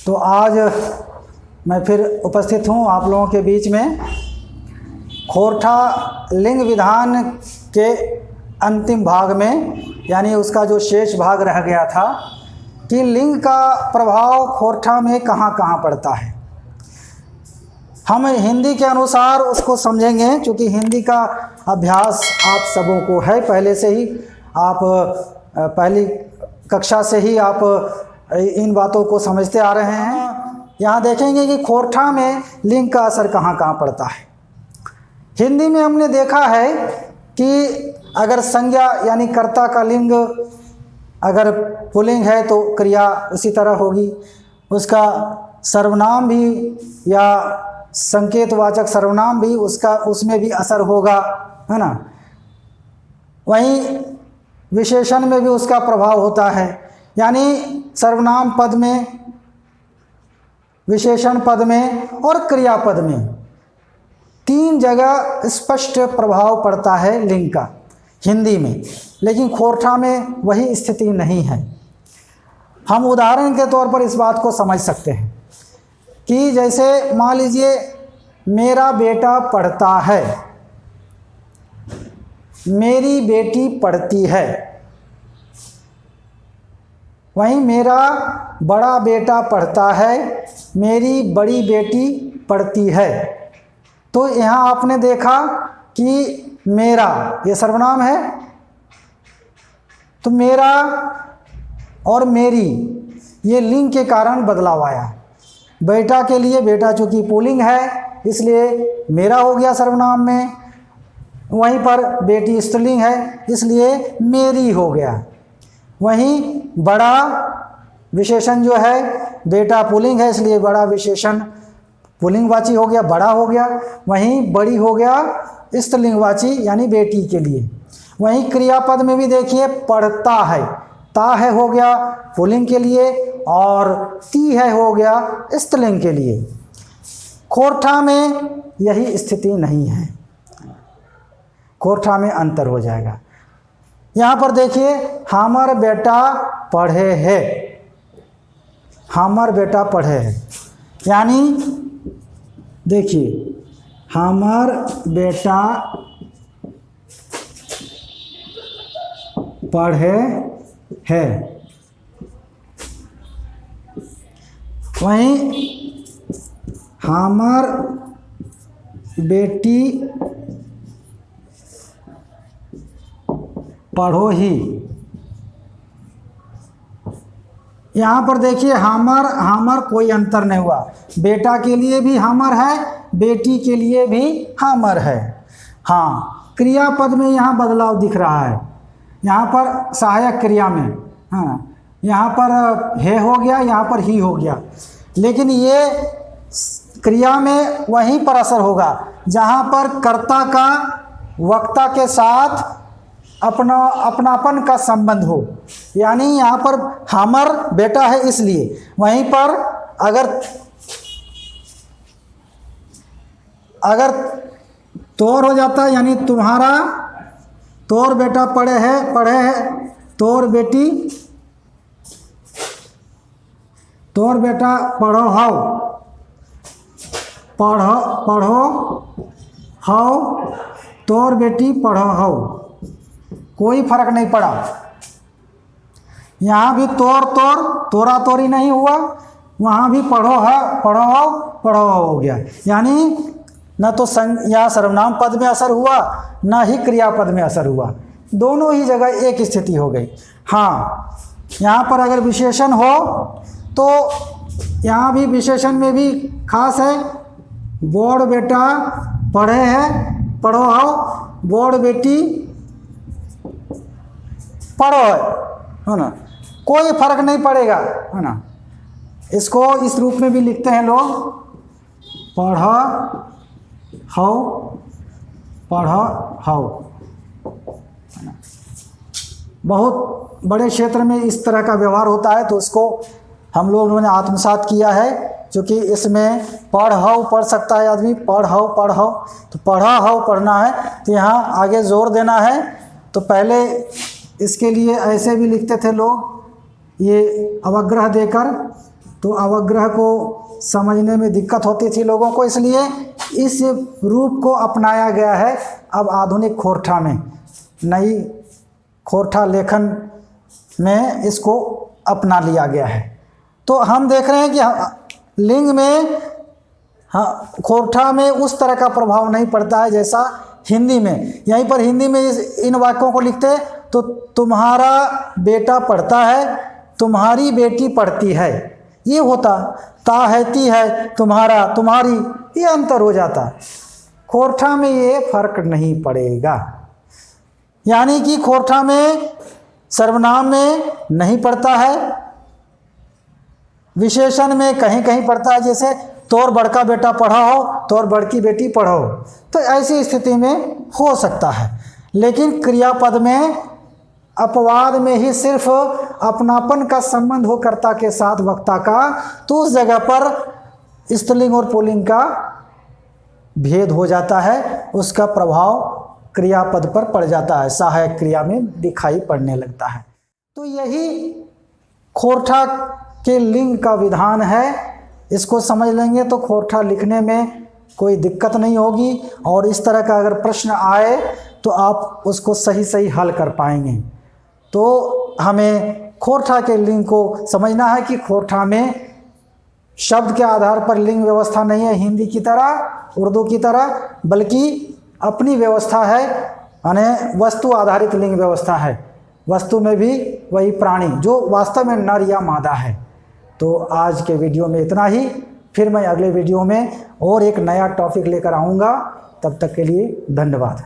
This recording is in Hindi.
तो आज मैं फिर उपस्थित हूँ आप लोगों के बीच में खोरठा लिंग विधान के अंतिम भाग में, यानी उसका जो शेष भाग रह गया था कि लिंग का प्रभाव खोरठा में कहाँ कहाँ पड़ता है। हम हिंदी के अनुसार उसको समझेंगे, क्योंकि हिंदी का अभ्यास आप सबों को है पहले से ही, आप पहली कक्षा से ही आप इन बातों को समझते आ रहे हैं। यहाँ देखेंगे कि खोरठा में लिंग का असर कहाँ कहाँ पड़ता है। हिंदी में हमने देखा है कि अगर संज्ञा यानी कर्ता का लिंग अगर पुल्लिंग है तो क्रिया उसी तरह होगी, उसका सर्वनाम भी या संकेतवाचक सर्वनाम भी उसमें भी असर होगा, है ना। वहीं विशेषण में भी उसका प्रभाव होता है, यानी सर्वनाम पद में, विशेषण पद में और क्रियापद में तीन जगह स्पष्ट प्रभाव पड़ता है लिंग का हिंदी में, लेकिन खोरठा में वही स्थिति नहीं है। हम उदाहरण के तौर पर इस बात को समझ सकते हैं कि जैसे मान लीजिए मेरा बेटा पढ़ता है, मेरी बेटी पढ़ती है, वहीं मेरा बड़ा बेटा पढ़ता है, मेरी बड़ी बेटी पढ़ती है। तो यहाँ आपने देखा कि मेरा ये सर्वनाम है, तो मेरा और मेरी ये लिंग के कारण बदलाव आया। बेटा के लिए, बेटा चूँकि पुल्लिंग है इसलिए मेरा हो गया सर्वनाम में, वहीं पर बेटी स्त्रीलिंग है इसलिए मेरी हो गया। वहीं बड़ा विशेषण जो है, बेटा पुल्लिंग है इसलिए बड़ा विशेषण पुल्लिंगवाची हो गया, बड़ा हो गया। वहीं बड़ी हो गया स्त्रीलिंगवाची यानी बेटी के लिए। वहीं क्रियापद में भी देखिए पढ़ता है, ता है हो गया पुल्लिंग के लिए और ती है हो गया स्त्रीलिंग के लिए। खोरठा में यही स्थिति नहीं है, खोरठा में अंतर हो जाएगा। यहाँ पर देखिए हमर बेटा पढ़े है, हमर बेटा पढ़े है, यानी देखिए हमर बेटा पढ़े है, वहीं हमर बेटी पढ़ो ही। यहाँ पर देखिए हमर कोई अंतर नहीं हुआ, बेटा के लिए भी हमर है, बेटी के लिए भी हमर है। हाँ, क्रियापद में यहाँ बदलाव दिख रहा है, यहाँ पर सहायक क्रिया में, हाँ यहाँ पर है हो गया, यहाँ पर ही हो गया, लेकिन ये क्रिया में वहीं पर असर होगा जहाँ पर कर्ता का वक्ता के साथ अपनापन का संबंध हो, यानी यहाँ पर हमर बेटा है इसलिए। वहीं पर अगर तोर हो जाता है, यानी तुम्हारा, तोर बेटा पढ़े है, तोर बेटी, तोर बेटा पढ़ो हाउ, तोर बेटी पढ़ो हाउ, कोई फर्क नहीं पड़ा। यहाँ भी तोरा तोरी नहीं हुआ, वहाँ भी पढ़ो हाउ हो गया, यानी न तो या सर्वनाम पद में असर हुआ न ही क्रियापद में असर हुआ, दोनों ही जगह एक स्थिति हो गई। हाँ, यहाँ पर अगर विशेषण हो तो यहाँ भी विशेषण में भी खास है, बोड़ बेटा पढ़े है, पढ़ो हाउ, बोड़ बेटी पढ़ो है ना, कोई फर्क नहीं पड़ेगा, है ना। इसको इस रूप में भी लिखते हैं लोग, पढ़ो हाउ। बहुत बड़े क्षेत्र में इस तरह का व्यवहार होता है, तो उसको हम लोगों ने आत्मसात किया है, क्योंकि इसमें पढ़ हाउ पढ़ सकता है आदमी, पढ़ हाउ, तो पढ़ा हाउ पढ़ना है तो यहाँ आगे जोर देना है। तो पहले इसके लिए ऐसे भी लिखते थे लोग, ये अवग्रह देकर तो अवग्रह को समझने में दिक्कत होती थी लोगों को, इसलिए इस रूप को अपनाया गया है अब आधुनिक खोरठा में, नई खोरठा लेखन में इसको अपना लिया गया है। तो हम देख रहे हैं कि लिंग में खोरठा में उस तरह का प्रभाव नहीं पड़ता है जैसा हिंदी में। यहीं पर हिंदी में इन वाक्यों को लिखते तो तुम्हारा बेटा पढ़ता है, तुम्हारी बेटी पढ़ती है, ये होता। ताहती है, तुम्हारा, तुम्हारी, ये अंतर हो जाता। खोरठा में ये फर्क नहीं पड़ेगा, यानी कि खोरठा में सर्वनाम में नहीं पड़ता है, विशेषण में कहीं कहीं पड़ता है, जैसे तोर बड़का बेटा पढ़ा हो, तोर बड़की बेटी पढ़ो, तो ऐसी स्थिति में हो सकता है। लेकिन क्रियापद में अपवाद में ही सिर्फ अपनापन का संबंध हो कर्ता के साथ वक्ता का, तो उस जगह पर स्त्रीलिंग और पुल्लिंग का भेद हो जाता है, उसका प्रभाव क्रियापद पर पड़ जाता है, सहायक क्रिया में दिखाई पड़ने लगता है। तो यही खोरठा के लिंग का विधान है। इसको समझ लेंगे तो खोरठा लिखने में कोई दिक्कत नहीं होगी, और इस तरह का अगर प्रश्न आए तो आप उसको सही सही हल कर पाएंगे। तो हमें खोरठा के लिंग को समझना है कि खोरठा में शब्द के आधार पर लिंग व्यवस्था नहीं है हिंदी की तरह, उर्दू की तरह, बल्कि अपनी व्यवस्था है, यानी वस्तु आधारित लिंग व्यवस्था है। वस्तु में भी वही प्राणी जो वास्तव में नर या मादा है। तो आज के वीडियो में इतना ही, फिर मैं अगले वीडियो में और एक नया टॉपिक लेकर आऊँगा। तब तक के लिए धन्यवाद।